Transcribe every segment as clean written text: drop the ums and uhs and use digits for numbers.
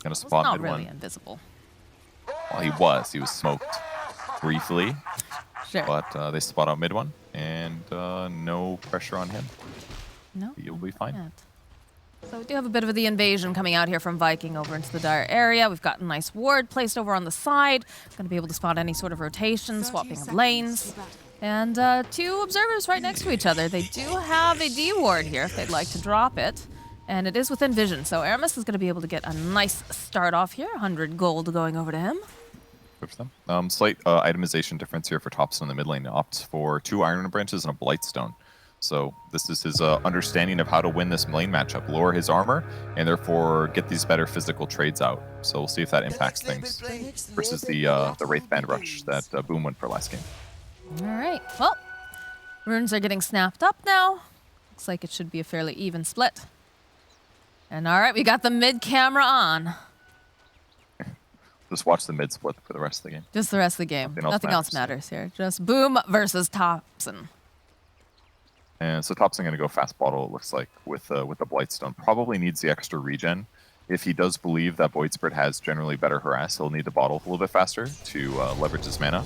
Gonna spawn not mid really one. invisible. Well, he was smoked briefly, Sure. but they spot out mid one, and no pressure on him. No, You'll be fine. yet. So we do have a bit of the invasion coming out here from ViKin over into the Dire area. We've got a nice ward placed over on the side. Going to be able to spot any sort of rotation, swapping of lanes. And 2 observers right next to each other. They do have a D ward here if they'd like to drop it. And it is within vision, so Aramis is going to be able to get a nice start off here. 100 gold going over to him. Good for them. Slight itemization difference here for Topson in the mid lane. Opts for 2 Iron Branches and a Blightstone. So this is his understanding of how to win this lane matchup, lower his armor, and therefore get these better physical trades out. So we'll see if that impacts things versus the Wraith Band Rush that Boom went for last game. All right, well, runes are getting snapped up now. Looks like it should be a fairly even split. And all right, we got the mid camera on. Just watch the mid split for the rest of the game. Just the rest of the game. Nothing else matters here. Just Boom versus Topson. And so Topson going to go fast bottle, it looks like, with the Blightstone. Probably needs the extra regen. If he does believe that Void Spirit has generally better harass, he'll need to bottle a little bit faster to leverage his mana.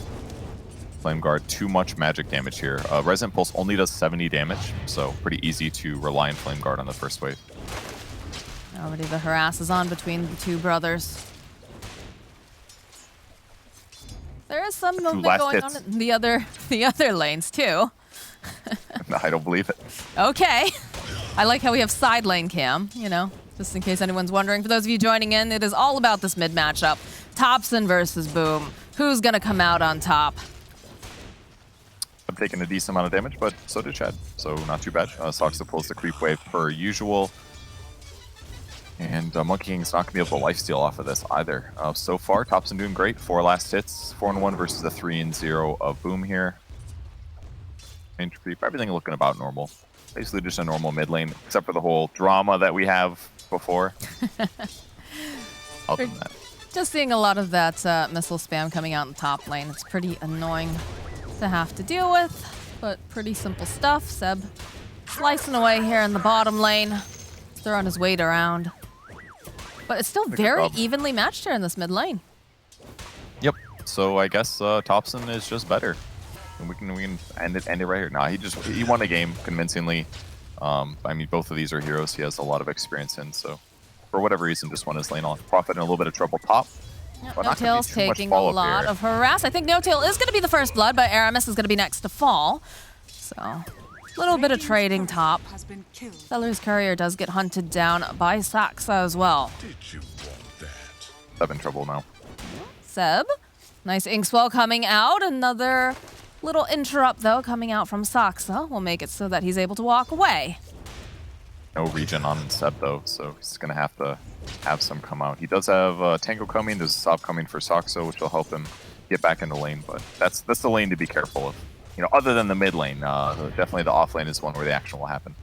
Flame Guard, too much magic damage here. Resonant Pulse only does 70 damage, so pretty easy to rely on Flame Guard on the first wave. Already the harass is on between the 2 brothers. There is some movement going on in the other lanes too. No, I don't believe it. Okay. I like how we have side lane cam, you know, just in case anyone's wondering. For those of you joining in, it is all about this mid matchup. Topson versus Boom. Who's going to come out on top? I'm taking a decent amount of damage, but so did Chad. So not too bad. Soxa pulls the creep wave per usual. And Monkey King's not going to be able to lifesteal off of this either. So far, Topson doing great. 4 last hits. 4-1 versus the 3-0 of Boom here. Range creep, everything looking about normal. Basically just a normal mid lane, except for the whole drama that we have before. Other than that. Just seeing a lot of that missile spam coming out in top lane. It's pretty annoying to have to deal with, but pretty simple stuff. Seb slicing away here in the bottom lane, throwing his weight around. But it's still very evenly matched here in this mid lane. Yep. So I guess Topson is just better. And we can end it right here. Nah, he won a game convincingly. I mean, both of these are heroes he has a lot of experience in, so for whatever reason, just won his lane off. Prophet in a little bit of trouble top. Yep, No-Tail's taking a lot of harass. I think No-Tail is going to be the first blood, but Aramis is going to be next to fall. So, a little bit of trading top. Seller's Courier does get hunted down by Saxa as well. Seb in trouble now. Seb, nice Inkswell coming out. Another little interrupt, though, coming out from Saxa will make it so that he's able to walk away. No regen on Seb, though, so he's going to have some come out. He does have Tango coming. There's a stop coming for Saxa, which will help him get back in the lane, but that's the lane to be careful of. You know, other than the mid lane, definitely the off lane is one where the action will happen.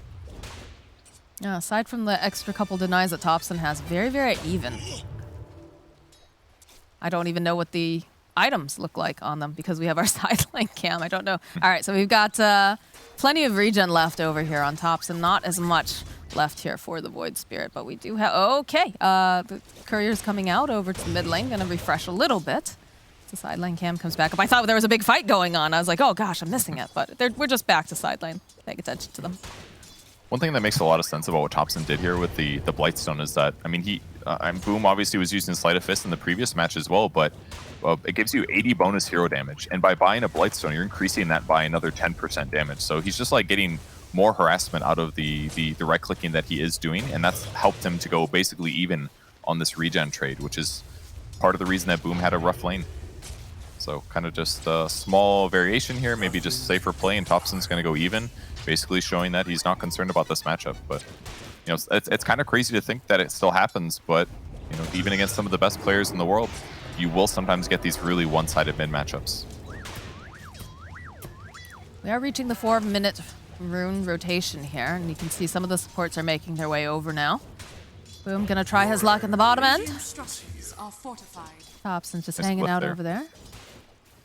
Yeah, aside from the extra couple denies that Topson has, very, very even. I don't even know what the items look like on them because we have our sideline cam. I don't know. All right, so we've got plenty of regen left over here on Topson. Not as much left here for the Void Spirit, but we do have... Okay, the Courier's coming out over to the mid lane. Going to refresh a little bit. The sideline cam comes back up. I thought there was a big fight going on. I was like, oh gosh, I'm missing it. But we're just back to sideline. Paying attention to them. One thing that makes a lot of sense about what Topson did here with the Blightstone is that, I mean, Boom obviously was using Sleight of Fist in the previous match as well, but it gives you 80 bonus hero damage. And by buying a Blightstone, you're increasing that by another 10% damage. So he's just like getting more harassment out of the right clicking that he is doing, and that's helped him to go basically even on this regen trade, which is part of the reason that Boom had a rough lane. So kind of just a small variation here, maybe just safer play, and Topson's going to go even, basically showing that he's not concerned about this matchup. But you know, it's kind of crazy to think that it still happens, but you know, even against some of the best players in the world, you will sometimes get these really one-sided mid matchups. We are reaching the 4-minute rune rotation here, and you can see some of the supports are making their way over now. Boom, gonna try his luck in the bottom end. Topson's just hanging out over there.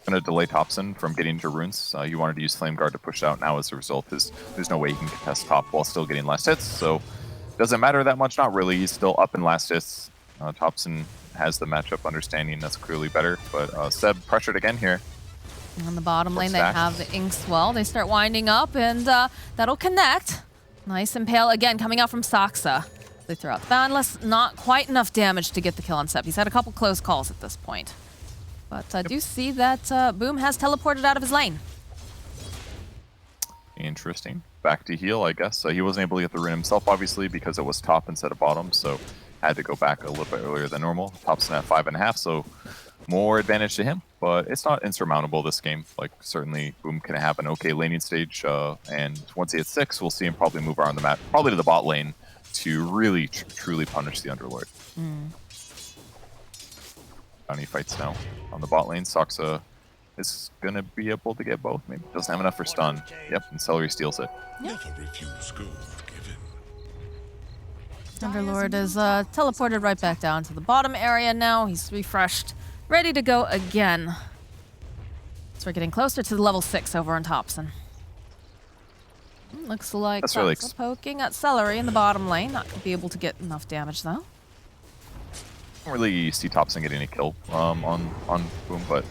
Going to delay Topson from getting to runes. You wanted to use Flame Guard to push out. Now as a result, there's no way he can contest top while still getting last hits, so doesn't matter that much. Not really. He's still up in last hits. Thompson has the matchup understanding that's clearly better, but Seb pressured again here. On the bottom lane, they Stack. have the Inkswell. They start winding up, and that'll connect. Nice Impale again coming out from Saksa. They throw out the Boundless. Not quite enough damage to get the kill on Seb. He's had a couple close calls at this point. But I do see that Boom has teleported out of his lane. Interesting. Back to heal, I guess. He wasn't able to get the rune himself, obviously, because it was top instead of bottom, so had to go back a little bit earlier than normal. Top's at 5.5, so more advantage to him, but it's not insurmountable this game. Like, certainly Boom can have an okay laning stage, and once he hits 6, we'll see him probably move around the map, probably to the bot lane, to really truly punish the Underlord. Bounty fights now on the bot lane. Saksa is gonna be able to get both. Maybe doesn't have enough for stun. Yep, and Celery steals it. Never refuse gold given. Underlord is teleported right back down to the bottom area now. He's refreshed, ready to go again. So we're getting closer to the level 6 over on Thompson. Looks like That's really poking at Celery in the bottom lane. Not gonna be able to get enough damage though. Don't really see Thompson getting a kill on Boom, but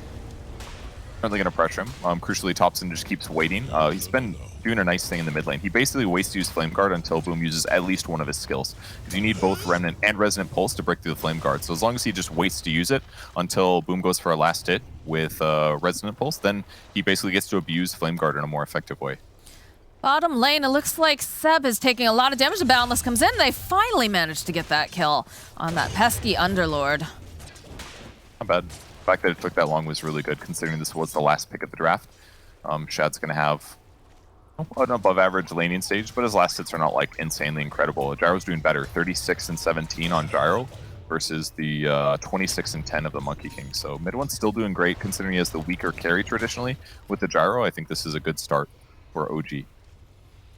certainly gonna pressure him. Crucially, Thompson just keeps waiting. He's been doing a nice thing in the mid lane. He basically waits to use Flame Guard until Boom uses at least one of his skills. Because you need both Remnant and Resonant Pulse to break through the Flame Guard. So as long as he just waits to use it until Boom goes for a last hit with Resonant Pulse, then he basically gets to abuse Flame Guard in a more effective way. Bottom lane, it looks like Seb is taking a lot of damage. The Boundless comes in. They finally managed to get that kill on that pesky Underlord. Not bad. The fact that it took that long was really good, considering this was the last pick of the draft. Shad's going to have an above-average laning stage, but his last hits are not, like, insanely incredible. Gyro's doing better, 36 and 17 on Gyro versus the 26 and 10 of the Monkey King. So mid one's still doing great, considering he has the weaker carry traditionally. With the Gyro, I think this is a good start for OG.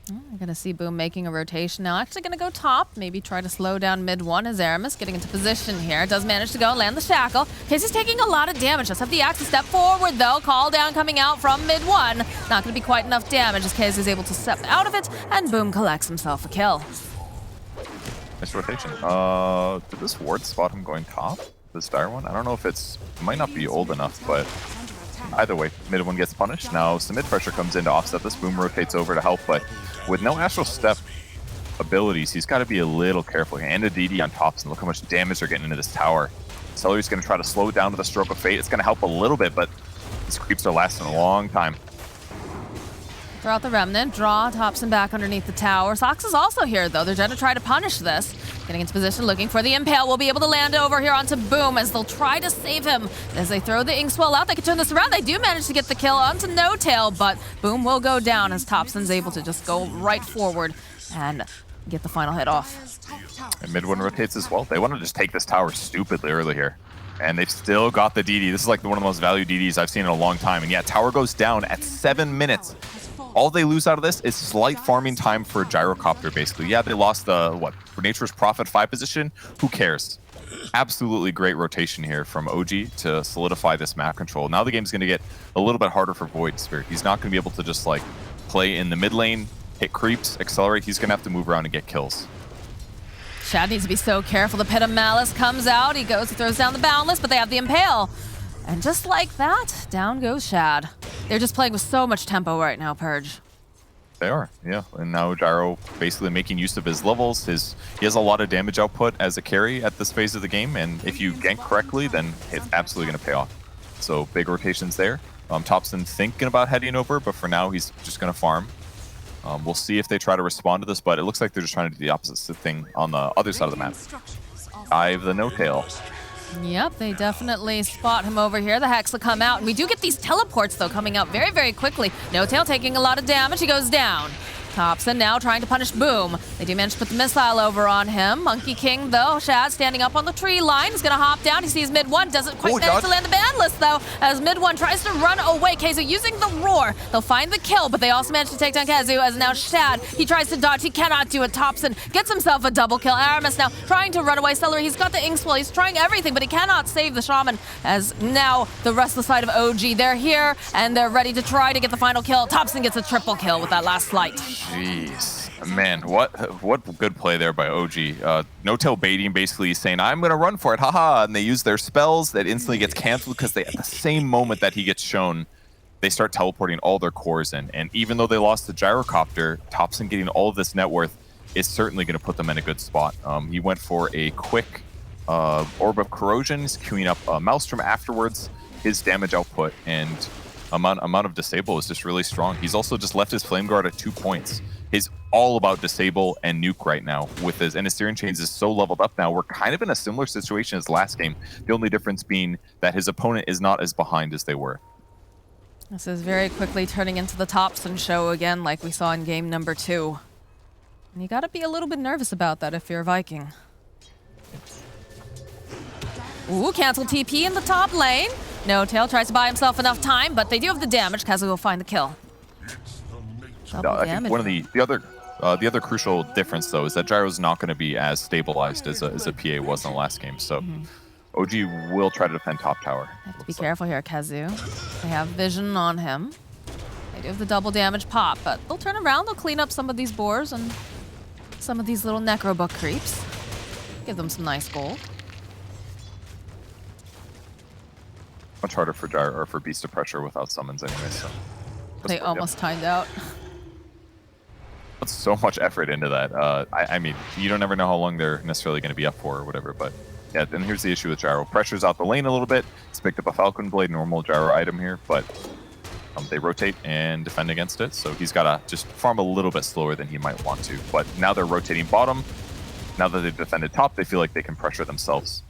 We're going to see Boom making a rotation now. Actually going to go top. Maybe try to slow down mid one as Aramis getting into position here. Does manage to go and land the shackle. Casey's taking a lot of damage. Does have the axe to step forward though. Call down coming out from mid one. Not going to be quite enough damage as Casey's able to step out of it. And Boom collects himself a kill. Nice rotation. Did this ward spot him going top? This dire one? I don't know if it might not be old enough, but either way, mid one gets punished. Now some mid pressure comes in to offset this. Boom rotates over to help, but with no Astral Step abilities, he's got to be a little careful. And a DD on tops, and look how much damage they're getting into this tower. Celery's going to try to slow it down with a Stroke of Fate. It's going to help a little bit, but these creeps are lasting a long time. Throw out the Remnant, draw Thompson back underneath the tower. Sox is also here, though. They're going to try to punish this. Getting into position, looking for the Impale. Will be able to land over here onto Boom as they'll try to save him. As they throw the Inkswell out, they can turn this around. They do manage to get the kill onto No Tail, but Boom will go down as Thompson's able to just go right forward and get the final hit off. And mid one rotates as well. They want to just take this tower stupidly early here. And they've still got the DD. This is like one of the most valued DDs I've seen in a long time. And yeah, tower goes down at 7 minutes. All they lose out of this is slight farming time for Gyrocopter, basically. Yeah, they lost the, for Nature's Prophet 5 position. Who cares? Absolutely great rotation here from OG to solidify this map control. Now the game's going to get a little bit harder for Void Spirit. He's not going to be able to just, like, play in the mid lane, hit creeps, accelerate. He's going to have to move around and get kills. Shad needs to be so careful. The Pit of Malice comes out. He goes and throws down the Boundless, but they have the Impale. And just like that, down goes Shad. They're just playing with so much tempo right now, Purge. They are, yeah. And now Gyro basically making use of his levels. He has a lot of damage output as a carry at this phase of the game, and if you gank correctly, then it's absolutely going to pay off. So big rotations there. Thompson thinking about heading over, but for now he's just going to farm. We'll see if they try to respond to this, but it looks like they're just trying to do the opposite thing on the other side of the map. Dive the No-Tail. Yep, they definitely spot him over here. The Hex will come out, and we do get these teleports, though, coming out very, very quickly. No Tail taking a lot of damage. He goes down. Thompson now trying to punish Boom. They do manage to put the missile over on him. Monkey King, though, Shad standing up on the tree line. He's going to hop down. He sees mid one. Doesn't quite manage to land the Bandless, though, as mid one tries to run away. Kazu using the Roar. They'll find the kill, but they also manage to take down Kazu, as now Shad, he tries to dodge. He cannot do it. Thompson gets himself a double kill. Aramis now trying to run away. Celery, he's got the Inkswell. He's trying everything, but he cannot save the Shaman, as now the rest of the side of OG, they're here, and they're ready to try to get the final kill. Thompson gets a triple kill with that last slight. Jeez. Man, what good play there by OG. No-tail baiting, basically saying, I'm going to run for it, haha, and they use their spells that instantly gets canceled because they, at the same moment that he gets shown, they start teleporting all their cores in. And even though they lost the gyrocopter, Topson getting all of this net worth is certainly going to put them in a good spot. He went for a quick Orb of Corrosion, he's queuing up Maelstrom afterwards. His damage output and amount of disable is just really strong. He's also just left his Flame Guard at 2 points. He's all about disable and nuke right now with his, and his Searing Chains is so leveled up now. We're kind of in a similar situation as last game. The only difference being that his opponent is not as behind as they were. This is very quickly turning into the Topson show again, like we saw in game number 2. And you gotta be a little bit nervous about that if you're a Viking. Ooh, cancel TP in the top lane. No-tail tries to buy himself enough time, but they do have the damage. Kazu will find the kill. I think one of the other crucial difference though is that Gyro's not going to be as stabilized as a PA was in the last game. So OG will try to defend top tower. Have to be careful here, Kazu. They have vision on him. They do have the double damage pop, but they'll turn around. They'll clean up some of these boars and some of these little necrobuck creeps. Give them some nice gold. Much harder for Gyro or for Beast of Pressure without summons anyway. So they almost timed out. Put so much effort into that. I mean, you don't ever know how long they're necessarily going to be up for or whatever, but yeah, then here's the issue with Gyro. Pressure's out the lane a little bit. He's picked up a Falcon Blade, normal Gyro item here, but they rotate and defend against it, so he's got to just farm a little bit slower than he might want to. But now they're rotating bottom. Now that they've defended top, they feel like they can pressure themselves.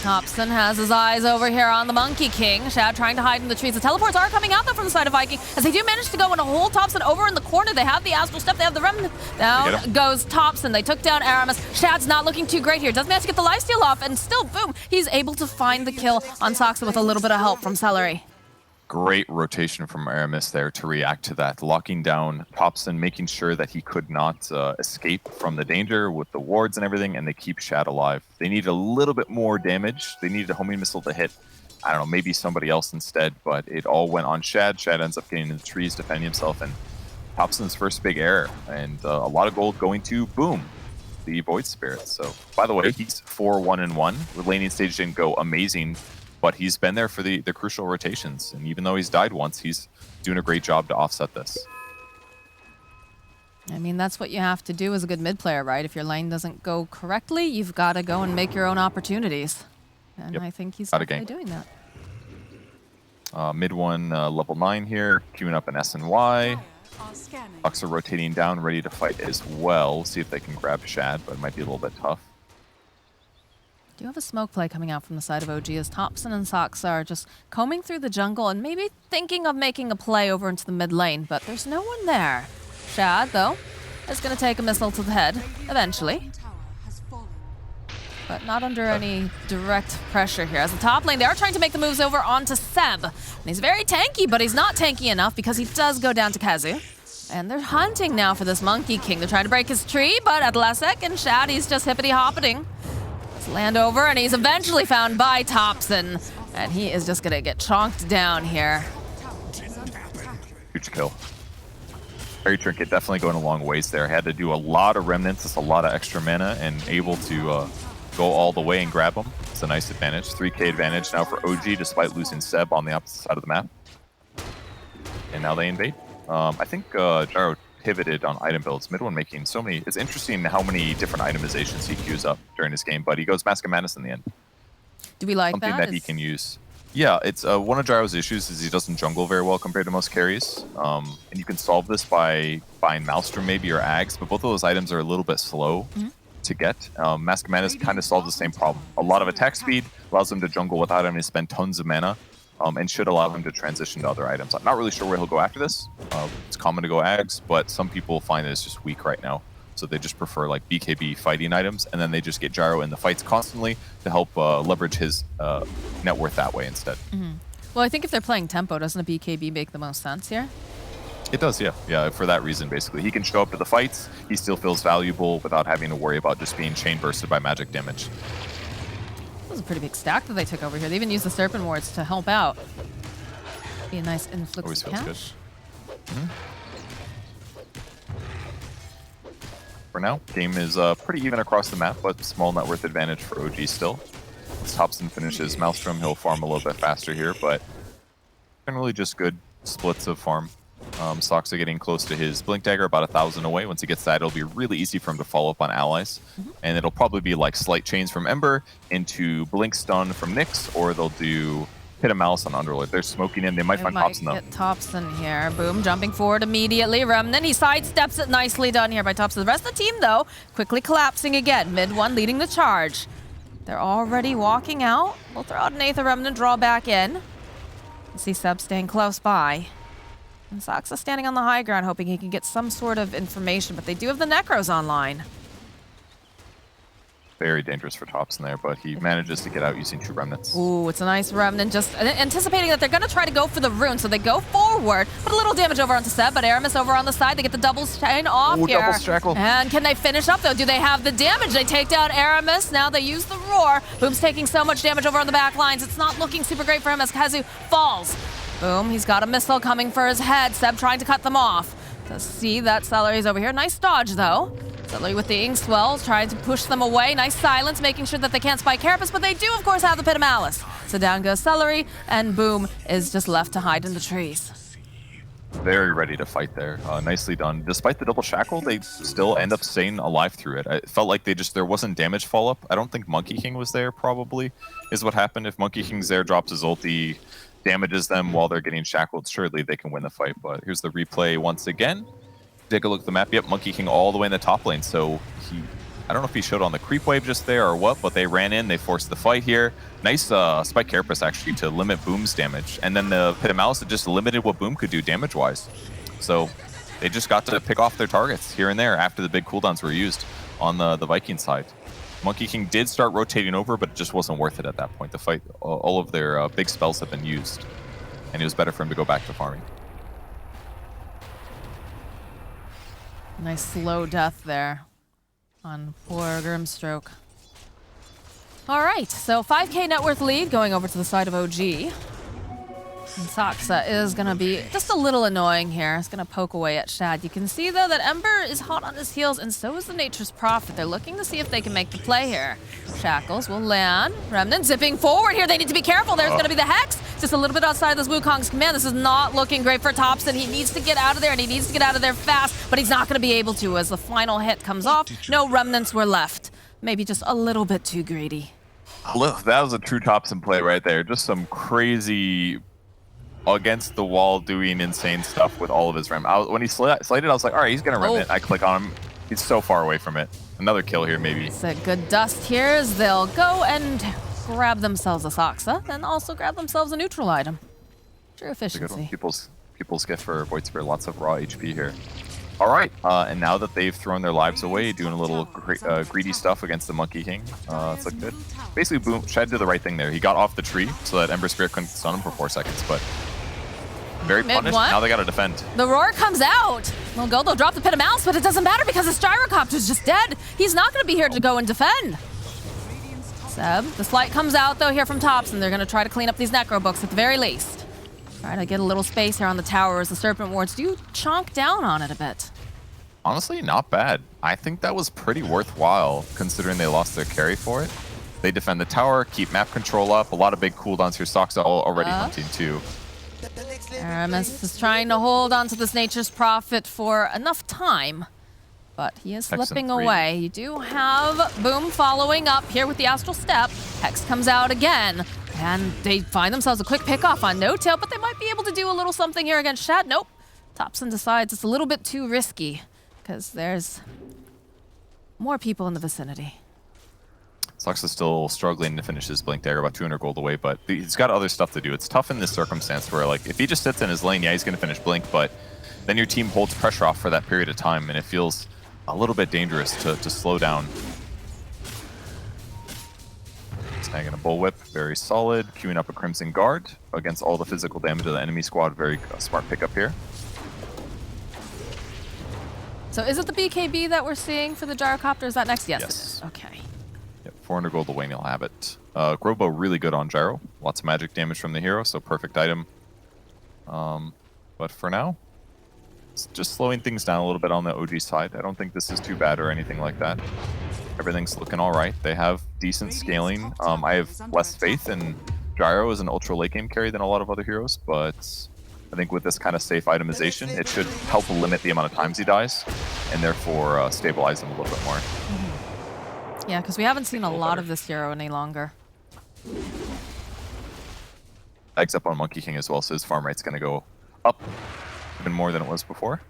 Topson has his eyes over here on the Monkey King. Shad trying to hide in the trees. The teleports are coming out though from the side of Viking, as they do manage to go and hold Topson over in the corner. They have the Astral Step, they have the Remnant. Down goes Topson. They took down Aramis. Shad's not looking too great here. Doesn't manage to get the lifesteal off, and still, boom, he's able to find the kill on Soxa with a little bit of help from Celery. Great rotation from Aramis there to react to that, locking down Topson, making sure that he could not escape from the danger with the wards and everything, and they keep Shad alive. They need a little bit more damage. They needed a homing missile to hit, I don't know, maybe somebody else instead, but it all went on Shad. Shad ends up getting in the trees, defending himself, and Topson's first big error, and a lot of gold going to, boom, the Void Spirit. So, by the way, he's 4-1-1. The laning stage didn't go amazing, but he's been there for the crucial rotations, and even though he's died once, he's doing a great job to offset this. I mean, that's what you have to do as a good mid player, right? If your lane doesn't go correctly, you've got to go and make your own opportunities. And I think he's definitely doing that. Mid one, level 9 here, queuing up an S&Y. Bucks are rotating down, ready to fight as well. See if they can grab Shad, but it might be a little bit tough. Do you have a smoke play coming out from the side of OG as Topson and Soxa are just combing through the jungle and maybe thinking of making a play over into the mid lane, but there's no one there. Shad, though, is going to take a missile to the head, eventually. But not under any direct pressure here. As the top lane, they are trying to make the moves over onto Seb. And he's very tanky, but he's not tanky enough because he does go down to Kazu. And they're hunting now for this Monkey King. They're trying to break his tree, but at the last second, Shad, he's just hippity-hoppeting. Land over, and he's eventually found by Topson, and he is just gonna get chonked down here. Huge kill. Very trinket, definitely going a long ways there. Had to do a lot of remnants, just a lot of extra mana, and able to go all the way and grab him. It's a nice advantage. 3k advantage now for OG, despite losing Seb on the opposite side of the map. And now they invade. I think Gyro pivoted on item builds. Mid one making so many. It's interesting how many different itemizations he queues up during this game, but he goes Mask of Madness in the end. Do we like something that he can use? Yeah, it's one of Gyro's issues is he doesn't jungle very well compared to most carries. And you can solve this by buying Maelstrom maybe or Ags, but both of those items are a little bit slow to get. Mask of Madness kind of solves the same problem. A lot of attack speed allows him to jungle without having to spend tons of mana. And should allow him to transition to other items. I'm not really sure where he'll go after this. It's common to go Ags, but some people find that it's just weak right now. So they just prefer like BKB fighting items, and then they just get Gyro in the fights constantly to help leverage his net worth that way instead. Well, I think if they're playing tempo, doesn't a BKB make the most sense here? It does, yeah. Yeah, for that reason, basically. He can show up to the fights, he still feels valuable without having to worry about just being chain bursted by magic damage. That was a pretty big stack that they took over here. They even used the Serpent Wards to help out. Be a nice influx of cash. Good. for now, game is pretty even across the map, but small net worth advantage for OG still. Once Thompson finishes Maelstrom, he'll farm a little bit faster here, but generally just good splits of farm. Soxa getting close to his Blink Dagger, about 1,000 away. Once he gets that, it'll be really easy for him to follow up on allies. And it'll probably be like Slight Chains from Ember into Blink Stun from Nyx, or they'll do Hit a Malice on Underlord. They're smoking in. They might find Thompson though. Get Thompson here. Boom, jumping forward immediately. Remnant, he sidesteps it, nicely done here by Thompson. The rest of the team, though, quickly collapsing again. Mid one leading the charge. They're already walking out. We'll throw out an Aether Remnant, draw back in. See Seb staying close by. And Soxa standing on the high ground, hoping he can get some sort of information, but they do have the Necros online. Very dangerous for Thompson there, but he manages to get out using 2 Remnants. Ooh, it's a nice Remnant, just anticipating that they're going to try to go for the rune, so they go forward, put a little damage over onto Seb, but Aramis over on the side, they get the double chain off here. Double Strackle. And can they finish up, though? Do they have the damage? They take down Aramis, now they use the Roar. Boom's taking so much damage over on the back lines, it's not looking super great for him as Kazu falls. Boom, he's got a missile coming for his head, Seb trying to cut them off. To see that Celery's over here, nice dodge, though. Celery with the Inkswell, trying to push them away. Nice silence, making sure that they can't spike Carapace, but they do, of course, have the Pit of Malice. So down goes Celery, and Boom is just left to hide in the trees. Very ready to fight there. Nicely done. Despite the double shackle, they still end up staying alive through it. It felt like there wasn't damage follow-up. I don't think Monkey King was there, probably, is what happened. If Monkey King's there, drops his ulti, damages them while they're getting shackled, surely they can win the fight. But here's the replay once again. Take a look at the map. Yep, Monkey King all the way in the top lane. So I don't know if he showed on the creep wave just there or what, but they ran in, they forced the fight here. Nice Spike Carapace actually to limit Boom's damage. And then the Pit of Malice just limited what Boom could do damage-wise. So they just got to pick off their targets here and there after the big cooldowns were used on the ViKin side. Monkey King did start rotating over, but it just wasn't worth it at that point. The fight, all of their big spells have been used, and it was better for him to go back to farming. Nice slow death there on poor Grimstroke. All right, so 5K net worth lead going over to the side of OG. And Soxa is going to be just a little annoying here. It's going to poke away at Shad. You can see, though, that Ember is hot on his heels, and so is the Nature's Prophet. They're looking to see if they can make the play here. Shackles will land. Remnant zipping forward here. They need to be careful. There's going to be the Hex. Just a little bit outside of this Wukong's command. This is not looking great for Thompson. He needs to get out of there, and he needs to get out of there fast, but he's not going to be able to as the final hit comes off. No Remnants were left. Maybe just a little bit too greedy. Look, that was a true Thompson play right there. Just some crazy against the wall doing insane stuff with all of his rem. When he slighted, I was like, all right, he's going to remnant. I click on him. He's so far away from it. Another kill here, maybe. It's a good dust here as they'll go and grab themselves a Soxa and also grab themselves a neutral item. True efficiency. People's gift for Void Spirit. Lots of raw HP here. All right, and now that they've thrown their lives away, doing a little greedy stuff against the Monkey King, it's looked good. Basically, Boom, Shad did the right thing there. He got off the tree so that Ember Spirit couldn't stun him for 4 seconds, but very punished. Now they got to defend. The Roar comes out. They'll drop the Pit of Malice, but it doesn't matter because his Gyrocopter's just dead. He's not going to be here to go and defend. Seb, the Slight comes out, though, here from Thompson. They're going to try to clean up these Necro books at the very least. Try to get a little space here on the tower as the Serpent Wards do chonk down on it a bit. Honestly, not bad. I think that was pretty worthwhile considering they lost their carry for it. They defend the tower, keep map control up. A lot of big cooldowns here. Soxa already hunting too. Aramis is trying to hold on to this Nature's Prophet for enough time, but he is slipping away. You do have Boom following up here with the Astral Step. Hex comes out again, and they find themselves a quick pickoff on No Tail, but they might be able to do a little something here against Shad. Nope. Thompson decides it's a little bit too risky because there's more people in the vicinity. Soxa is still struggling to finish his Blink Dagger, about 200 gold away, but he's got other stuff to do. It's tough in this circumstance where, like, if he just sits in his lane, yeah, he's going to finish Blink, but then your team holds pressure off for that period of time, and it feels a little bit dangerous to slow down. Snagging a Bullwhip, very solid. Queuing up a Crimson Guard against all the physical damage of the enemy squad. Very smart pickup here. So is it the BKB that we're seeing for the Gyrocopter? Is that next? Yes, Yes. it is. Okay. Yep, 400 gold away and he'll have it. Grobo really good on Gyro. Lots of magic damage from the hero, so perfect item. But for now, It's just slowing things down a little bit on the OG side. I don't think this is too bad or anything like that. Everything's looking all right. They have decent scaling. I have less faith in Gyro as an ultra late game carry than a lot of other heroes, but I think with this kind of safe itemization, it should help limit the amount of times he dies, and therefore stabilize him a little bit more. Yeah, because we haven't seen a lot of this hero any longer. Eggs up on Monkey King as well, so his farm rate's going to go up even more than it was before.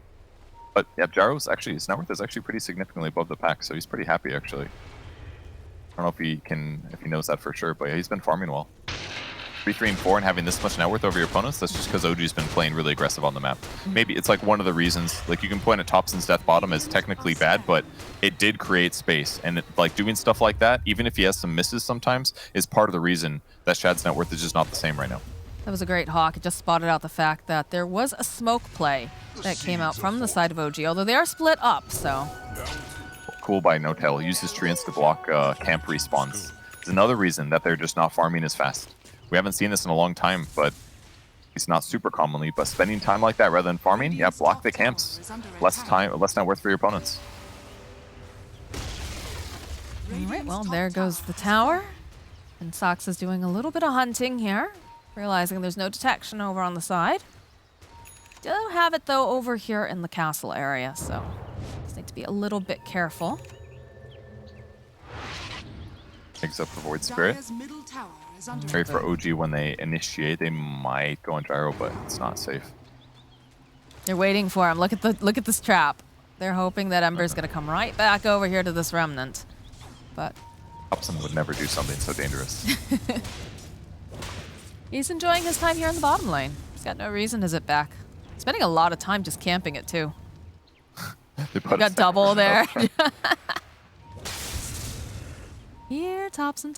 But yeah, Gyro's actually, his net worth is actually pretty significantly above the pack, so he's pretty happy actually. I don't know if he knows that for sure, but yeah, he's been farming well. 3, 3, and 4 and having this much net worth over your opponents, that's just because OG's been playing really aggressive on the map. Maybe it's like one of the reasons, like you can point at Thompson's death bottom as technically bad, but it did create space. And like doing stuff like that, even if he has some misses sometimes, is part of the reason that Shad's net worth is just not the same right now. That was a great hawk. It just spotted out the fact that there was a smoke play that came out from the side of OG, although they are split up, so. Cool by No-Tail. Uses treants to block camp respawns. It's another reason that they're just not farming as fast. We haven't seen this in a long time, but it's not super commonly. But spending time like that rather than farming, yeah, block the camps. Less time, less net worth for your opponents. All right, well, there goes the tower. And Sox is doing a little bit of hunting here, realizing there's no detection over on the side. Do have it, though, over here in the castle area, so just need to be a little bit careful. Picks up the Void Spirit. Sorry for OG when they initiate, they might go on Gyro, but it's not safe. They're waiting for him. Look at this trap. They're hoping that Ember's gonna come right back over here to this remnant. But Thompson would never do something so dangerous. He's enjoying his time here in the bottom lane. He's got no reason to zip back. Spending a lot of time just camping it too. They put got double there. Here, Thompson.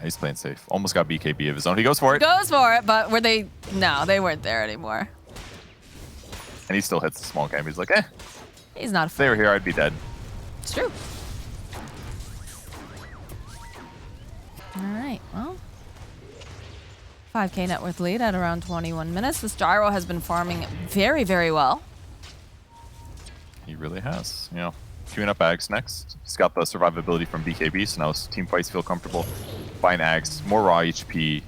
He's playing safe. Almost got BKB of his own. He goes for it. Goes for it, but were they? No, they weren't there anymore. And he still hits the small camp. He's like, eh. He's not. If they were here, I'd be dead. It's true. All right, well. 5k net worth lead at around 21 minutes. This Gyro has been farming very, very well. He really has. You know, queuing up Ags next. He's got the survivability from BKB, so now his team fights feel comfortable. Buying Ags, more raw HP,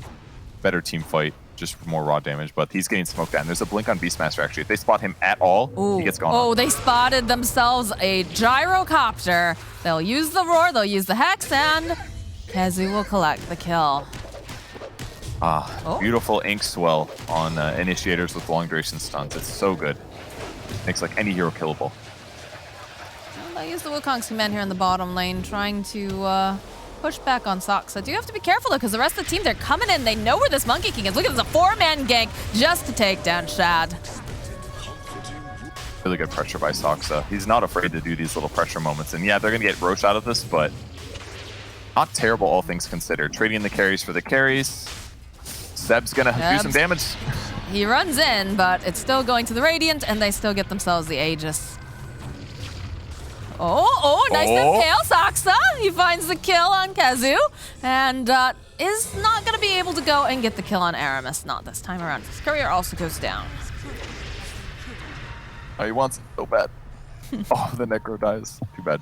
better team fight, just more raw damage, but he's getting smoked at. And there's a blink on Beastmaster, actually. If they spot him at all, he gets gone. Oh, they spotted themselves a gyrocopter. They'll use the roar, they'll use the hex, and Kezu will collect the kill. Beautiful ink swell on initiators with long duration stuns. It's so good. Makes like any hero killable. Well, they use the Wukong's command here in the bottom lane, trying to push back on Soxa. Do you have to be careful though, because the rest of the team, they're coming in. They know where this Monkey King is. Look at this, a 4-man gank just to take down Shad. Really good pressure by Soxa. He's not afraid to do these little pressure moments. And yeah, they're going to get Roche out of this, but not terrible all things considered. Trading the carries for the carries. Seb's going to do some damage. He runs in, but it's still going to the Radiant, and they still get themselves the Aegis. Oh, nice impale, Soxa. He finds the kill on Kezu, and is not going to be able to go and get the kill on Aramis. Not this time around. His courier also goes down. Oh, he wants it so bad. Oh, the Necro dies. Too bad.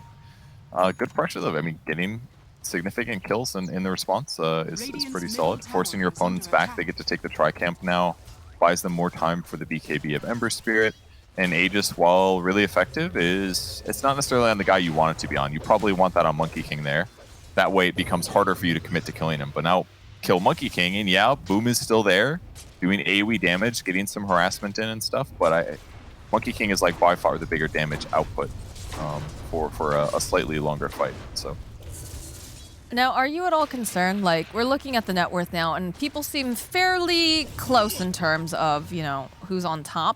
Good pressure, though. I mean, getting significant kills in the response is pretty solid. Forcing your opponents back. They get to take the Tri-Camp now. Buys them more time for the BKB of Ember Spirit. And Aegis, while really effective, it's not necessarily on the guy you want it to be on. You probably want that on Monkey King there. That way it becomes harder for you to commit to killing him. But now, kill Monkey King, and yeah, Boom is still there, doing AoE damage, getting some harassment in and stuff, but Monkey King is like by far the bigger damage output for a slightly longer fight. So. Now, are you at all concerned? Like, we're looking at the net worth now, and people seem fairly close in terms of, you know, who's on top.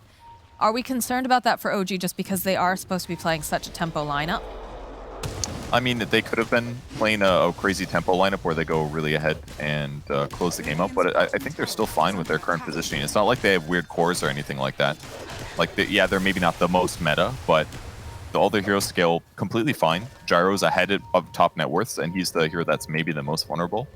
Are we concerned about that for OG just because they are supposed to be playing such a tempo lineup? I mean, they could have been playing a crazy tempo lineup where they go really ahead and close the game up, but I think they're still fine with their current positioning. It's not like they have weird cores or anything like that. Like, yeah, they're maybe not the most meta, but all their heroes scale completely fine. Gyro's ahead of top net worths, and he's the hero that's maybe the most vulnerable.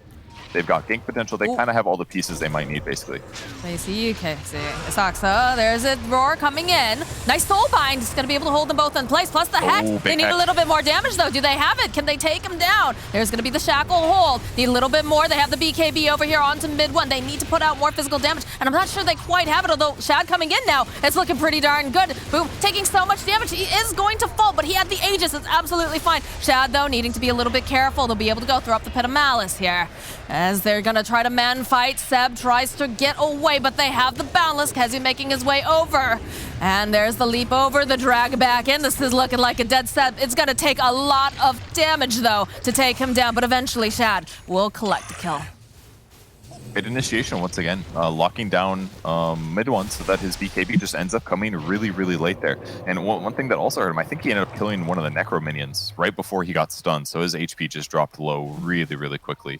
They've got gank potential. They kind of have all the pieces they might need, basically. They see you, KC. Isaxa, there's a roar coming in. Nice soul bind. It's going to be able to hold them both in place. Plus the hex. They need a little bit more damage, though. Do they have it? Can they take him down? There's going to be the shackle hold. Need a little bit more. They have the BKB over here onto mid one. They need to put out more physical damage, and I'm not sure they quite have it, although Shad coming in now. It's looking pretty darn good. Boom, taking so much damage. He is going to fall, but he had the Aegis. It's absolutely fine. Shad, though, needing to be a little bit careful. They'll be able to go throw up the Pit of Malice here. As they're going to try to man fight, Seb tries to get away, but they have the Boundless. Kezi making his way over. And there's the leap over, the drag back in. This is looking like a dead Seb. It's going to take a lot of damage, though, to take him down, but eventually Shad will collect the kill. Great initiation once again, locking down mid one so that his BKB just ends up coming really, really late there. And one thing that also hurt him, I think he ended up killing one of the Necro minions right before he got stunned, so his HP just dropped low really, really quickly.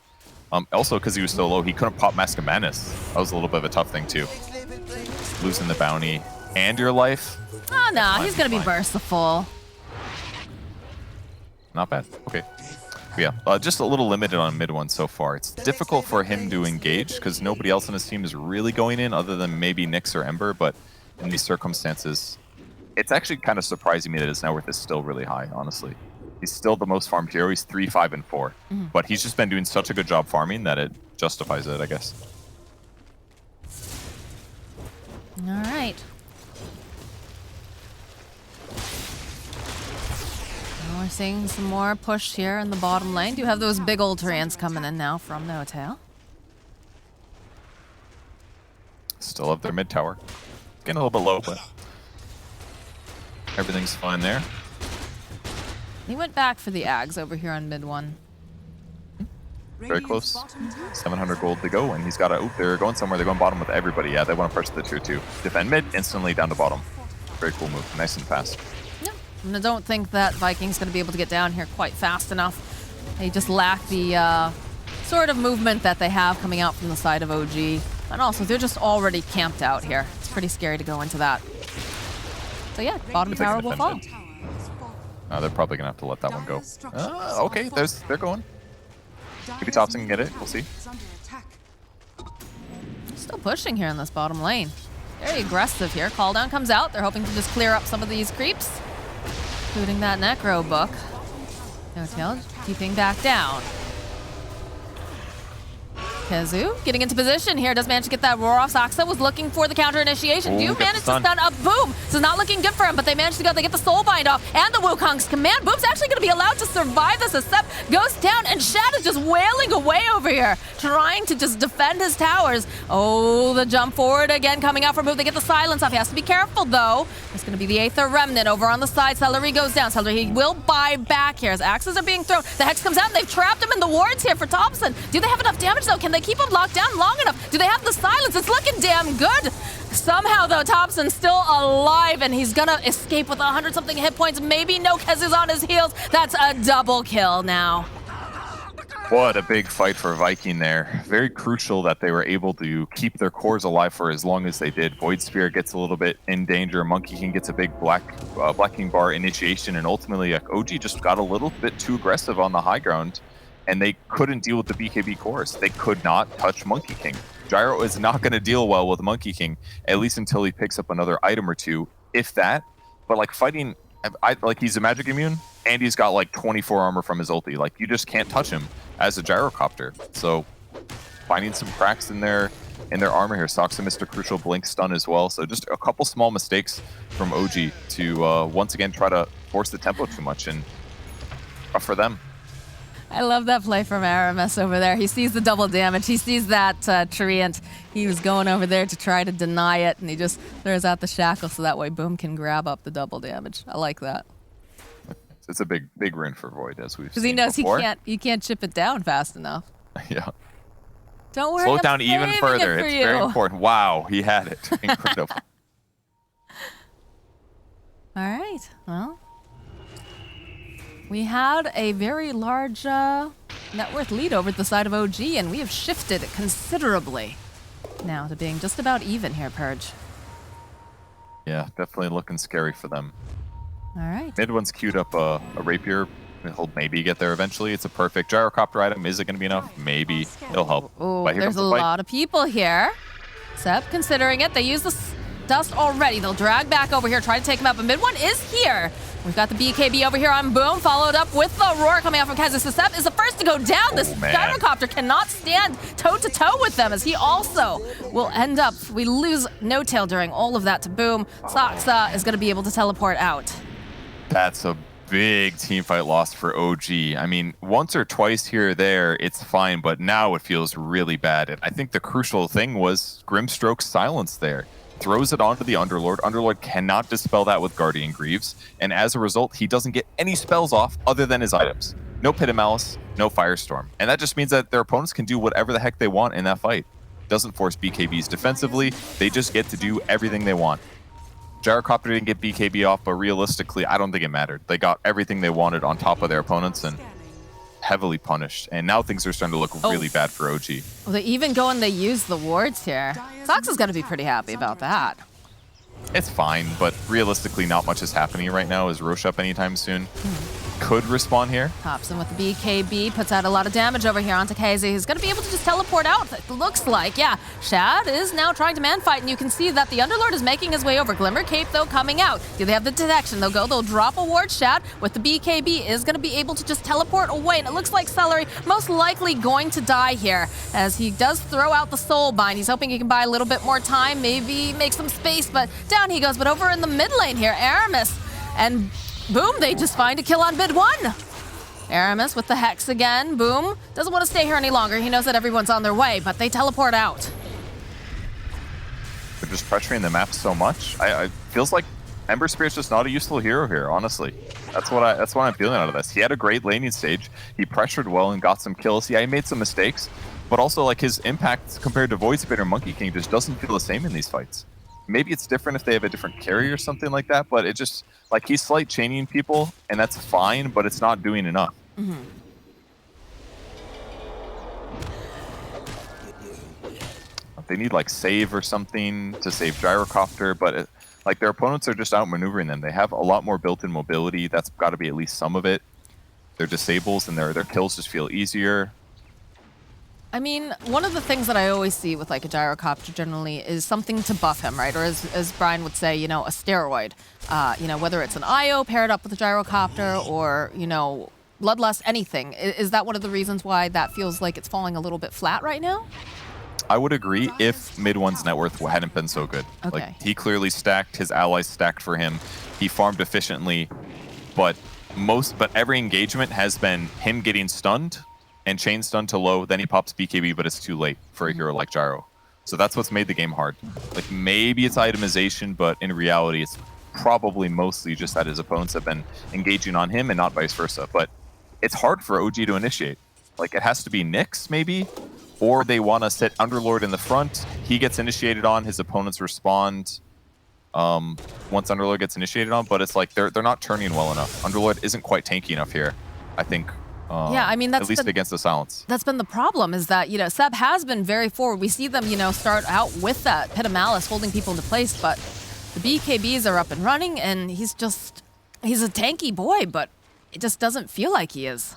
Also, because he was so low, he couldn't pop Mask of Madness. That was a little bit of a tough thing, too. Losing the bounty and your life. Oh, no, he's going to be merciful. Not bad. Okay. Yeah, just a little limited on mid one so far. It's difficult for him to engage because nobody else on his team is really going in other than maybe Nyx or Ember, but in these circumstances, it's actually kind of surprising me that his net worth is still really high, honestly. He's still the most farmed hero. He's 3, 5, and 4. But he's just been doing such a good job farming that it justifies it, I guess. All right. Now we're seeing some more push here in the bottom lane. Do have those big old Tyrants coming in now from No Tail. Still have their mid tower. Getting a little bit low, but everything's fine there. He went back for the Ags over here on mid one. Very close. 700 gold to go, and he's got a... Oh, they're going somewhere. They're going bottom with everybody. Yeah, they want to push the tier 2. Defend mid, instantly down to bottom. Very cool move. Nice and fast. Yep. And I don't think that ViKin's going to be able to get down here quite fast enough. They just lack the sort of movement that they have coming out from the side of OG. And also, they're just already camped out here. It's pretty scary to go into that. So yeah, bottom tower will fall. They're probably going to have to let that one go. Okay, they're going. Maybe Thompson can get it. We'll see. Still pushing here in this bottom lane. Very aggressive here. Call down comes out. They're hoping to just clear up some of these creeps, including that Necro book. No Tail keeping back down. Kezu getting into position here. Does manage to get that roar off. Saksa was looking for the counter initiation. Do manage to stun up Boom. This is not looking good for him, but they managed to go. They get the soul bind off and the Wukong's command. Boom's actually going to be allowed to survive this. As Sep goes down and Shad is just wailing away over here, trying to just defend his towers. Oh, the jump forward again coming out for Boom. They get the silence off. He has to be careful though. It's going to be the Aether Remnant over on the side. Celery goes down. Celery, he will buy back here as axes are being thrown. The Hex comes out and they've trapped him in the wards here for Thompson. Do they have enough damage though? Can they keep him locked down long enough? Do they have the silence? It's looking damn good. Somehow though, Thompson's still alive and he's gonna escape with 100-something hit points. Maybe no Kezu's on his heels. That's a double kill now. What a big fight for ViKin there. Very crucial that they were able to keep their cores alive for as long as they did. Void Spear gets a little bit in danger. Monkey King gets a big Black King Bar initiation, and ultimately OG just got a little bit too aggressive on the high ground, and they couldn't deal with the BKB cores. They could not touch Monkey King. Gyro is not going to deal well with Monkey King, at least until he picks up another item or two, if that. But like fighting, like he's a magic immune, and he's got like 24 armor from his ulti. Like you just can't touch him as a gyrocopter. So finding some cracks in their armor here. Soxa missed a crucial blink stun as well. So just a couple small mistakes from OG to once again try to force the tempo too much, and rough for them. I love that play from Aramis over there. He sees the double damage. He sees that Treant. He was going over there to try to deny it, and he just throws out the shackle so that way Boom can grab up the double damage. I like that. It's a big run for Void, as we've seen because he knows before. he can't chip it down fast enough. Yeah. Don't worry. Slow it down even further. It's very important. Wow, he had it. Incredible. All right. Well, we had a very large net worth lead over at the side of OG, and we have shifted considerably now to being just about even here, Purge. Yeah, definitely looking scary for them. All right. Mid one's queued up a rapier He'll maybe get there eventually. It's a perfect gyrocopter item. Is it going to be enough? Maybe. It'll help. Oh, But here there's comes a the fight. lot of people here. Seb considering it. They use the dust already. They'll drag back over here, try to take him out. But mid one is here. We've got the BKB over here on Boom, followed up with the roar coming out from Kazu. So Seb is the first to go down. This gyrocopter cannot stand toe-to-toe with them, as he also will end up, we lose No Tail during all of that to Boom. Saksa is going to be able to teleport out. That's a big team fight loss for OG. I mean, once or twice here or there, it's fine, but now it feels really bad. And I think the crucial thing was Grimstroke's silence there. Throws it onto the Underlord. Underlord cannot dispel that with Guardian Greaves, and as a result, he doesn't get any spells off other than his items. No Pit of Malice, no Firestorm. And that just means that their opponents can do whatever the heck they want in that fight. Doesn't force BKBs defensively, they just get to do everything they want. Gyrocopter didn't get BKB off, but realistically, I don't think it mattered. They got everything they wanted on top of their opponents and heavily punished. And now things are starting to look really bad for OG. Well, they even go and they use the wards here. Saksa's going to be pretty happy about that. It's fine, but realistically, not much is happening right now. Is Roche up anytime soon? Could respawn here. Pops in with the BKB, puts out a lot of damage over here onto KZ. He's going to be able to just teleport out, it looks like. Yeah, Shad is now trying to man-fight, and you can see that the Underlord is making his way over. Glimmer Cape, though, coming out. Do they have the detection? They'll drop a ward. Shad with the BKB is going to be able to just teleport away, and it looks like Celery most likely going to die here, as he does throw out the Soul Bind. He's hoping he can buy a little bit more time, maybe make some space, but down he goes. But over in the mid lane here, Aramis and Boom, they just find a kill on mid one. Aramis with the Hex again. Boom doesn't want to stay here any longer. He knows that everyone's on their way, but they teleport out. They're just pressuring the map so much. I feels like Ember Spirit's just not a useful hero here, honestly. That's what I'm feeling out of this. He had a great laning stage. He pressured well and got some kills. Yeah, he made some mistakes, but also like his impact compared to Void Spirit or Monkey King just doesn't feel the same in these fights. Maybe it's different if they have a different carry or something like that, but it just, like, he's slight chaining people, and that's fine, but it's not doing enough. They need, like, save or something to save Gyrocopter, but, like, their opponents are just outmaneuvering them. They have a lot more built-in mobility. That's got to be at least some of it. Their disables and their kills just feel easier. I mean, one of the things that I always see with like a gyrocopter generally is something to buff him, right? Or as Brian would say, you know, a steroid. You know, whether it's an IO paired up with a gyrocopter or, you know, Bloodlust, anything. Is that one of the reasons why that feels like it's falling a little bit flat right now? I would agree if mid one's net worth hadn't been so good. Okay. Like, he clearly stacked, his allies stacked for him. He farmed efficiently, but every engagement has been him getting stunned and chain stun to low, then he pops BKB, but it's too late for a hero like Gyro. So that's what's made the game hard. Like, maybe it's itemization, but in reality, it's probably mostly just that his opponents have been engaging on him and not vice versa. But it's hard for OG to initiate. Like, it has to be Nyx, maybe, or they want to set Underlord in the front. He gets initiated on, his opponents respond once Underlord gets initiated on, but it's like they're not turning well enough. Underlord isn't quite tanky enough here, I think. Yeah, I mean, that's at least against the silence. That's been the problem, is that, you know, Seb has been very forward. We see them, you know, start out with that Pit of Malice holding people into place, but the BKBs are up and running, and he's a tanky boy, but it just doesn't feel like he is.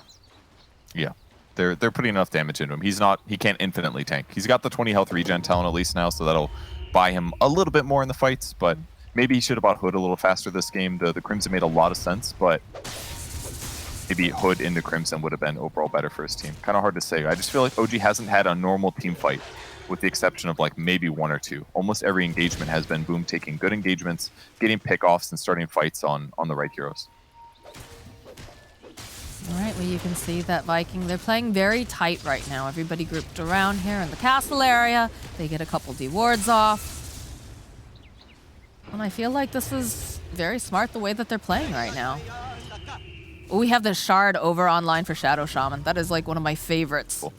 Yeah, they're putting enough damage into him. He can't infinitely tank. He's got the 20 health regen talent at least now, so that'll buy him a little bit more in the fights, but maybe he should have bought Hood a little faster this game. The Crimson made a lot of sense, but maybe Hood into Crimson would have been overall better for his team. Kind of hard to say. I just feel like OG hasn't had a normal team fight, with the exception of like maybe one or two. Almost every engagement has been Boom taking good engagements, getting pickoffs, and starting fights on the right heroes. All right, well, you can see that ViKin, they're playing very tight right now. Everybody grouped around here in the castle area. They get a couple D wards off. And I feel like this is very smart the way that they're playing right now. We have the Shard over online for Shadow Shaman. That is like one of my favorites. Cool.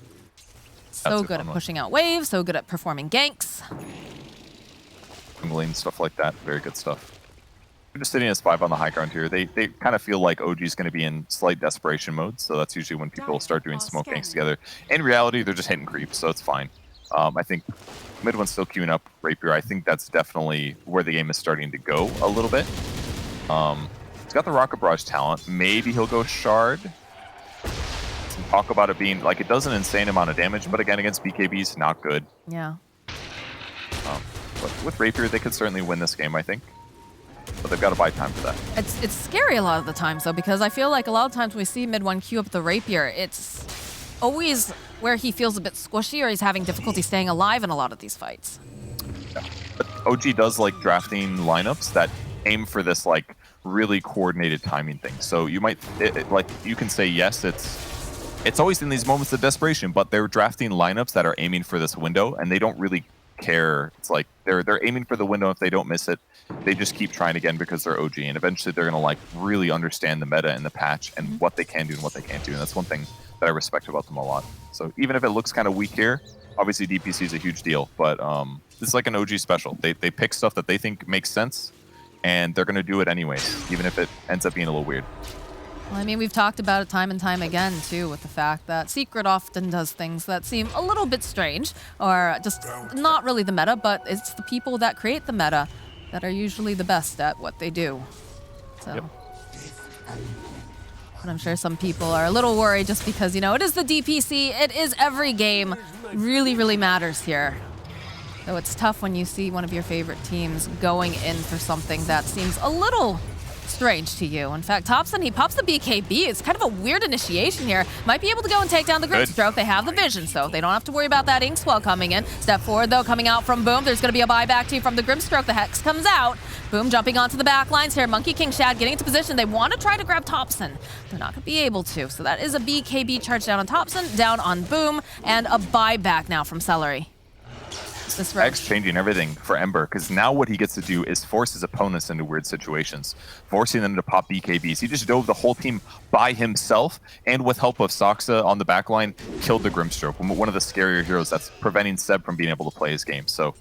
So good at pushing out waves, so good at performing ganks. Jungling, stuff like that. Very good stuff. They're just sitting as 5 on the high ground here. They kind of feel like OG's going to be in slight desperation mode, so that's usually when people start doing smoke ganks together. In reality, they're just hitting creeps, so it's fine. I think mid one's still queuing up Rapier. I think that's definitely where the game is starting to go a little bit. He's got the Rocket Barrage talent. Maybe he'll go Shard. some talk about it being like it does an insane amount of damage, but again against BKBs, not good. Yeah. But with Rapier, they could certainly win this game, I think. But they've got to buy time for that. It's scary a lot of the times though, because I feel like a lot of times when we see mid one queue up the Rapier, it's always where he feels a bit squishy or he's having difficulty staying alive in a lot of these fights. Yeah. But OG does like drafting lineups that aim for this like really coordinated timing thing. So you might like you can say yes, it's always in these moments of desperation, but they're drafting lineups that are aiming for this window and they don't really care. It's like they're aiming for the window. If they don't miss it, they just keep trying again because they're OG, and eventually they're gonna like really understand the meta and the patch and what they can do and what they can't do. And that's one thing that I respect about them a lot. So even if it looks kind of weak here, obviously DPC is a huge deal, but this is like an OG special. They pick stuff that they think makes sense, and they're gonna do it anyways, even if it ends up being a little weird. Well, I mean, we've talked about it time and time again, too, with the fact that Secret often does things that seem a little bit strange or just not really the meta, but it's the people that create the meta that are usually the best at what they do. So, Yep. But I'm sure some people are a little worried just because, you know, it is the DPC, it is every game, really, really matters here. So it's tough when you see one of your favorite teams going in for something that seems a little strange to you. In fact, Topson, he pops the BKB. It's kind of a weird initiation here. Might be able to go and take down the Grimstroke. They have the vision, so they don't have to worry about that ink swell coming in. Step forward, though, coming out from Boom. There's going to be a buyback too from the Grimstroke. The Hex comes out. Boom jumping onto the back lines here. Monkey King Shad getting into position. They want to try to grab Topson. They're not going to be able to. So that is a BKB charge down on Topson, down on Boom, and a buyback now from Celery. This X changing everything for Ember, because now what he gets to do is force his opponents into weird situations, forcing them to pop BKBs. He just dove the whole team by himself, and with help of Soxa on the backline, killed the Grimstroke, one of the scarier heroes that's preventing Seb from being able to play his game. So,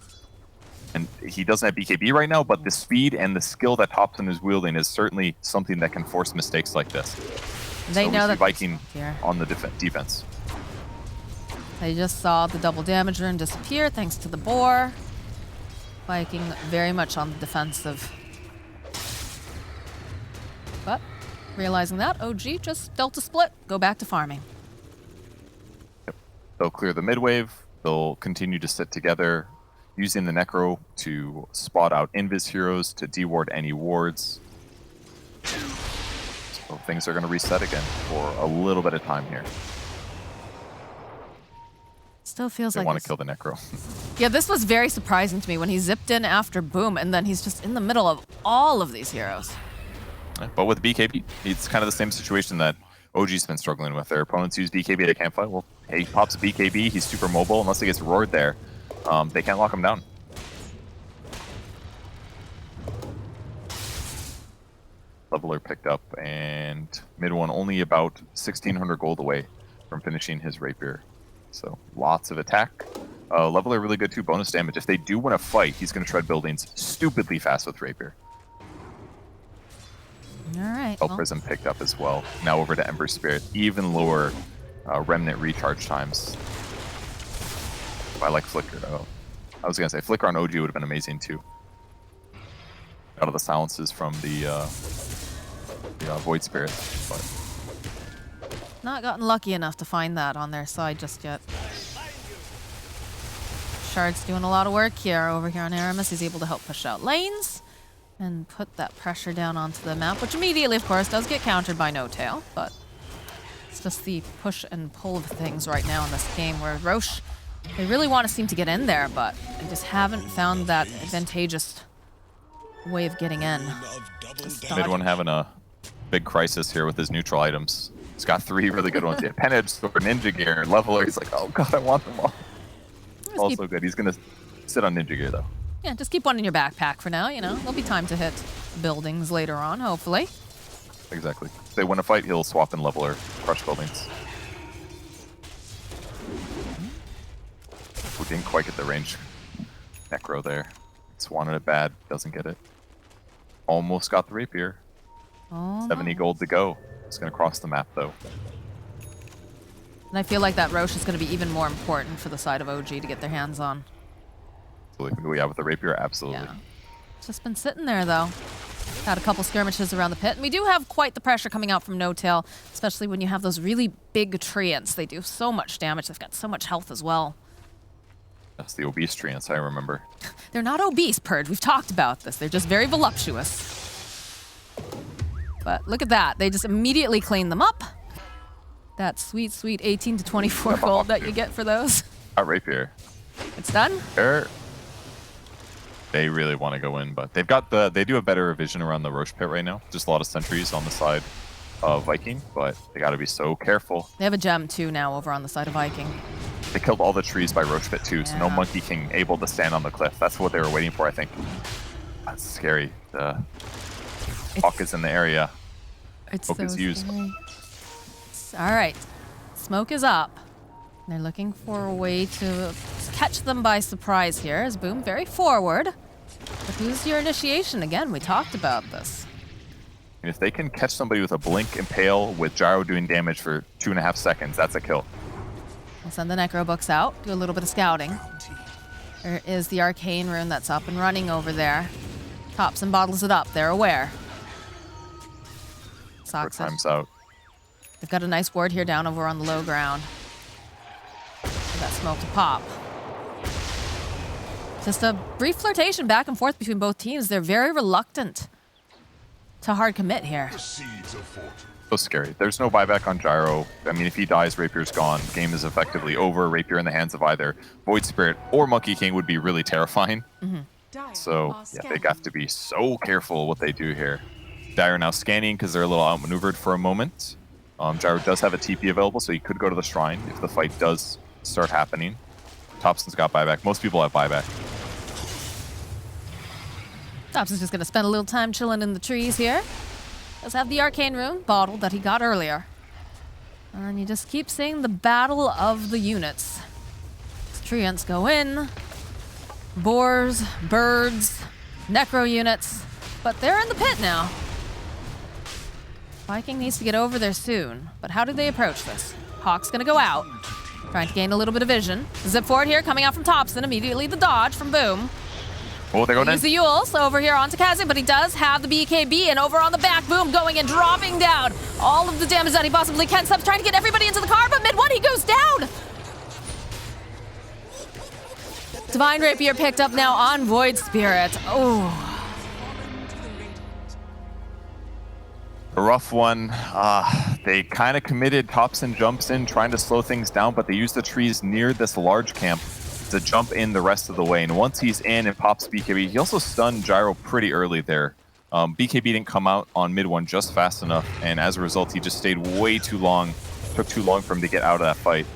and he doesn't have BKB right now, but the speed and the skill that Topson is wielding is certainly something that can force mistakes like this. They so know that ViKin on the defense. They just saw the double damage rune disappear thanks to the boar. ViKin very much on the defensive. But realizing that, OG just Delta split, go back to farming. Yep. They'll clear the mid wave. They'll continue to sit together, using the Necro to spot out Invis heroes to deward any wards. So things are going to reset again for a little bit of time here. Still feels They like want to kill the Necro. Yeah, this was very surprising to me when he zipped in after Boom, and then he's just in the middle of all of these heroes. But with BKB, it's kind of the same situation that OG's been struggling with. Their opponents use BKB, they can't fight. Well, hey, he pops a BKB, he's super mobile. Unless he gets roared there, they can't lock him down. Leveler picked up, and mid one only about 1,600 gold away from finishing his Rapier. So lots of attack. Leveler really good too, bonus damage. If they do win a fight, he's going to tread buildings stupidly fast with Rapier. All right. Well, Prism picked up as well. Now over to Ember Spirit. Even lower Remnant recharge times. I like Flicker though. I was going to say Flicker on OG would have been amazing too. Out of the silences from the Void Spirit. But Not gotten lucky enough to find that on their side just yet. Shard's doing a lot of work here over here on Aramis. He's able to help push out lanes and put that pressure down onto the map, which immediately, of course, does get countered by No Tail, but it's just the push and pull of things right now in this game where Roche, they really want to seem to get in there, but they just haven't found that advantageous way of getting in. mid one having a big crisis here with his neutral items. He's got 3 really good ones. Yeah, Pen Edge, Sword, Ninja Gear, Leveler. He's like, oh god, I want them all. Also good. He's going to sit on Ninja Gear though. Yeah, just keep one in your backpack for now, you know. There'll be time to hit buildings later on, hopefully. Exactly. If they win a fight, he'll swap in Leveler, crush buildings. Who didn't quite get the range. Necro there. Just wanted it bad, doesn't get it. Almost got the Rapier. Oh, 70 gold to go. It's going to cross the map though. And I feel like that Roche is going to be even more important for the side of OG to get their hands on. So we have with the Rapier, absolutely. Yeah. It's just been sitting there though. Had a couple skirmishes around the pit. And we do have quite the pressure coming out from No Tail, especially when you have those really big treants. They do so much damage. They've got so much health as well. That's the obese treants, I remember. They're not obese, Purge. We've talked about this. They're just very voluptuous. But look at that. They just immediately clean them up. That sweet, sweet 18 to 24 gold that you get for those. Rapier. It's done. They really want to go in, but they've got they do have better vision around the Roche pit right now. Just a lot of sentries on the side of ViKin, but they got to be so careful. They have a gem too now over on the side of ViKin. They killed all the trees by Roche pit too, so no Monkey King able to stand on the cliff. That's what they were waiting for, I think. That's scary. The hawk is in the area. Smoke is used. All right, smoke is up. They're looking for a way to catch them by surprise here as Boom very forward. But who's your initiation? Again, we talked about this. And if they can catch somebody with a blink impale with Gyro doing damage for 2.5 seconds, that's a kill. We'll send the Necro Books out, do a little bit of scouting. There is the Arcane Rune that's up and running over there. Tops and bottles it up, they're aware. Socks Time's out. They've got a nice ward here down over on the low ground. For that smoke to pop. Just a brief flirtation back and forth between both teams. They're very reluctant to hard commit here. The seeds of fortune. So scary. There's no buyback on Gyro. I mean, if he dies, Rapier's gone. Game is effectively over. Rapier in the hands of either Void Spirit or Monkey King would be really terrifying. So yeah, they have to be so careful what they do here. Dire now scanning because they're a little outmaneuvered for a moment. Gyro does have a TP available, so he could go to the shrine if the fight does start happening. Thompson's got buyback. Most people have buyback. Thompson's just going to spend a little time chilling in the trees here. Does have the Arcane Rune bottle that he got earlier. And you just keep seeing the battle of the units. Treants go in. Boars, birds, Necro units. But they're in the pit now. ViKin needs to get over there soon. But how do they approach this? Hawk's going to go out. Trying to gain a little bit of vision. Zip forward here, coming out from Thompson. Immediately the dodge from Boom. Oh, they're going in. Use the Yules over here onto Kazi, but he does have the BKB, and over on the back, Boom going and dropping down all of the damage that he possibly can. Sub's trying to get everybody into the car, but mid-1 he goes down! Divine Rapier picked up now on Void Spirit. Oh. A rough one. They kind of committed. Thompson jumps in, trying to slow things down, but they use the trees near this large camp to jump in the rest of the way. And once he's in and pops BKB, he also stunned Gyro pretty early there. BKB didn't come out on mid-1 just fast enough, and as a result, he just stayed way too long. Took too long for him to get out of that fight.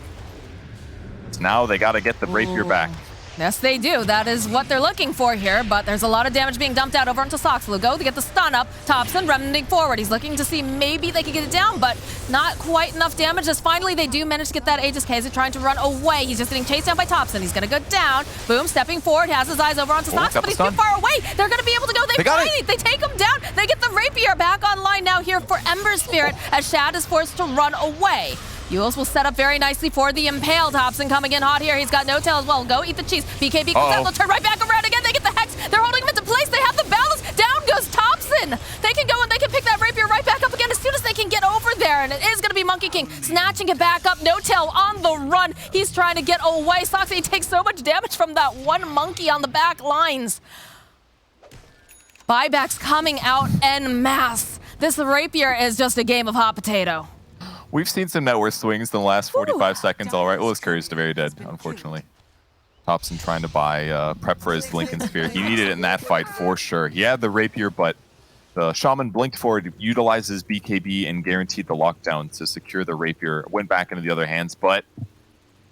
So now they got to get the Rapier back. Yes, they do. That is what they're looking for here, but there's a lot of damage being dumped out over onto Soxlugo to get the stun up. Thompson remnanting forward. He's looking to see maybe they can get it down, but not quite enough damage as finally they do manage to get that Aegis Kaza trying to run away. He's just getting chased down by Thompson. He's going to go down. Boom, stepping forward, has his eyes over onto Sox, but he's too far away. They're going to be able to go. They fight. They take him down. They get the Rapier back online now here for Ember Spirit as Shad is forced to run away. Yules will set up very nicely for the Impale. Thompson coming in hot here. He's got No Tail as well. Go eat the cheese. BKB comes out. They'll turn right back around again. They get the Hex. They're holding him into place. They have the balance. Down goes Thompson. They can go and they can pick that Rapier right back up again as soon as they can get over there. And it is going to be Monkey King snatching it back up. No Tail on the run. He's trying to get away. Soxy takes so much damage from that one monkey on the back lines. Buybacks coming out en masse. This Rapier is just a game of hot potato. We've seen some net worth swings in the last 45 seconds. All right, well, his Courier's very dead, unfortunately. Thompson trying to buy prep for his Lincoln Spear. He needed it in that fight for sure. He had the Rapier, but the Shaman blinked forward, utilizes BKB, and guaranteed the lockdown to secure the Rapier. Went back into the other hands, but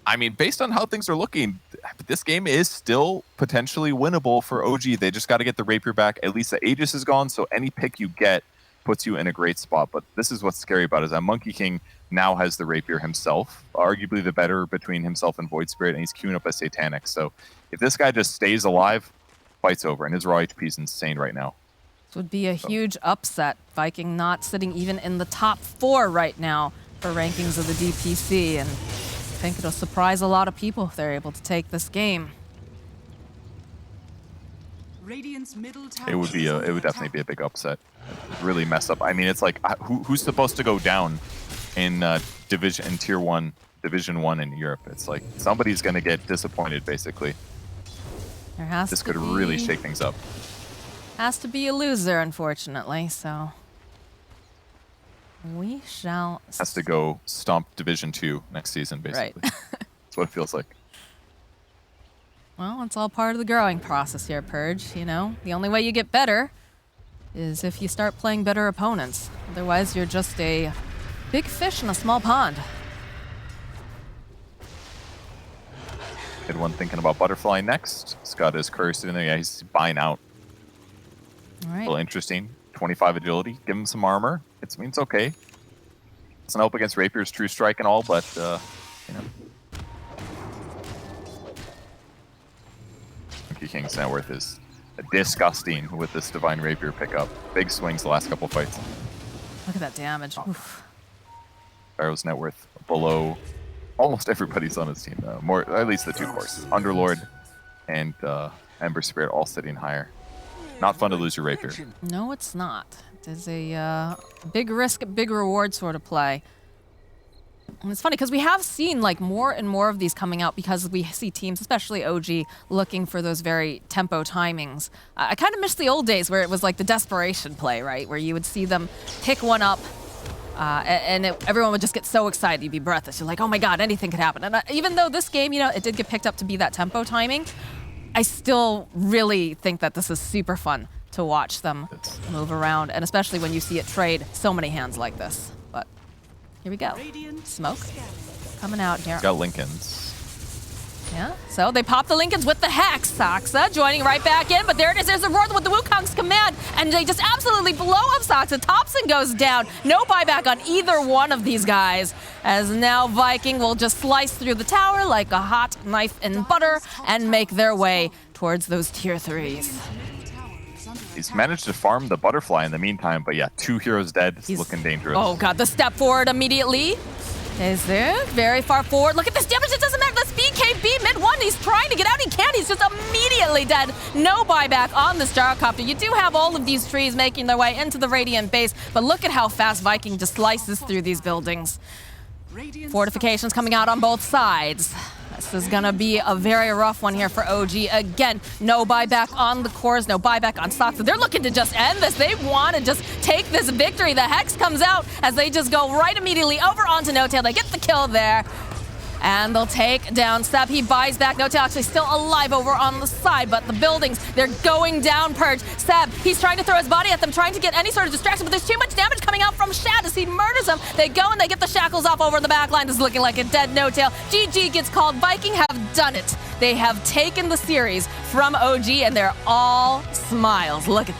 I mean, based on how things are looking, this game is still potentially winnable for OG. They just got to get the Rapier back. At least the Aegis is gone, so any pick you get puts you in a great spot. But this is what's scary about it, is that Monkey King now has the Rapier himself, arguably the better between himself and Void Spirit, and he's queuing up a Satanic. So if this guy just stays alive, fight's over, and his raw HP is insane right now. This would be a huge upset. ViKin not sitting even in the top 4 right now for rankings of the DPC, and I think it'll surprise a lot of people if they're able to take this game. Radiant's middle tower It would definitely be a big upset. Really mess up. I mean, it's like who's supposed to go down in Tier 1, Division 1 in Europe? It's like somebody's going to get disappointed, basically. This could really shake things up. Has to be a loser, unfortunately, so we shall... Has to go stomp Division 2 next season, basically. Right. That's what it feels like. Well, it's all part of the growing process here, Purge, you know? The only way you get better is if you start playing better opponents. Otherwise, you're just a big fish in a small pond. Good one thinking about Butterfly next. He's got his curse sitting there. Yeah, he's buying out. All A right. little interesting. 25 agility. Give him some armor. It's okay. It's an help against Rapier's True Strike and all, but, you know. Monkey King's net worth is disgusting with this Divine Rapier pickup. Big swings the last couple fights. Look at that damage. Oof. Pharaoh's net worth below almost everybody's on his team, though. More, at least the two cores. Underlord and Ember Spirit all sitting higher. Not fun to lose your Rapier. No, it's not. It is a big risk, big reward sort of play. And it's funny because we have seen like more and more of these coming out because we see teams, especially OG, looking for those very tempo timings. I kind of miss the old days where it was like the desperation play, right? Where you would see them pick one up and everyone would just get so excited. You'd be breathless. You're like, oh my God, anything could happen. And even though this game, you know, it did get picked up to be that tempo timing, I still really think that this is super fun to watch them move around, and especially when you see it trade so many hands like this. But here we go. Smoke coming out here. Got Lincolns. Yeah, so they pop the Lincolns with the Hex. Saksa joining right back in, but there it is. There's a Roar with the Wukong's command, and they just absolutely blow up Saksa. Thompson goes down. No buyback on either one of these guys, as now ViKin will just slice through the tower like a hot knife in butter and make their way towards those tier 3s. He's managed to farm the Butterfly in the meantime, but yeah, 2 heroes dead. It's looking dangerous. Oh God, the step forward immediately. Is there? Very far forward. Look at this damage. It doesn't matter. That's BKB mid 1. He's trying to get out. He can't. He's just immediately dead. No buyback on this gyrocopter. You do have all of these trees making their way into the Radiant base, but look at how fast ViKin just slices through these buildings. Fortifications coming out on both sides. This is gonna be a very rough one here for OG. Again, no buyback on the cores, no buyback on Saksa. They're looking to just end this. They want to just take this victory. The Hex comes out as they just go right immediately over onto No-Tail. They get the kill there. And they'll take down Seb. He buys back. No-Tail actually still alive over on the side, but the buildings, they're going down, Purge. Seb, he's trying to throw his body at them, trying to get any sort of distraction, but there's too much damage coming out from Shad as he murders them. They go and they get the shackles off over the back line. This is looking like a dead No-Tail. GG gets called. ViKin have done it. They have taken the series from OG, and they're all smiles. Look at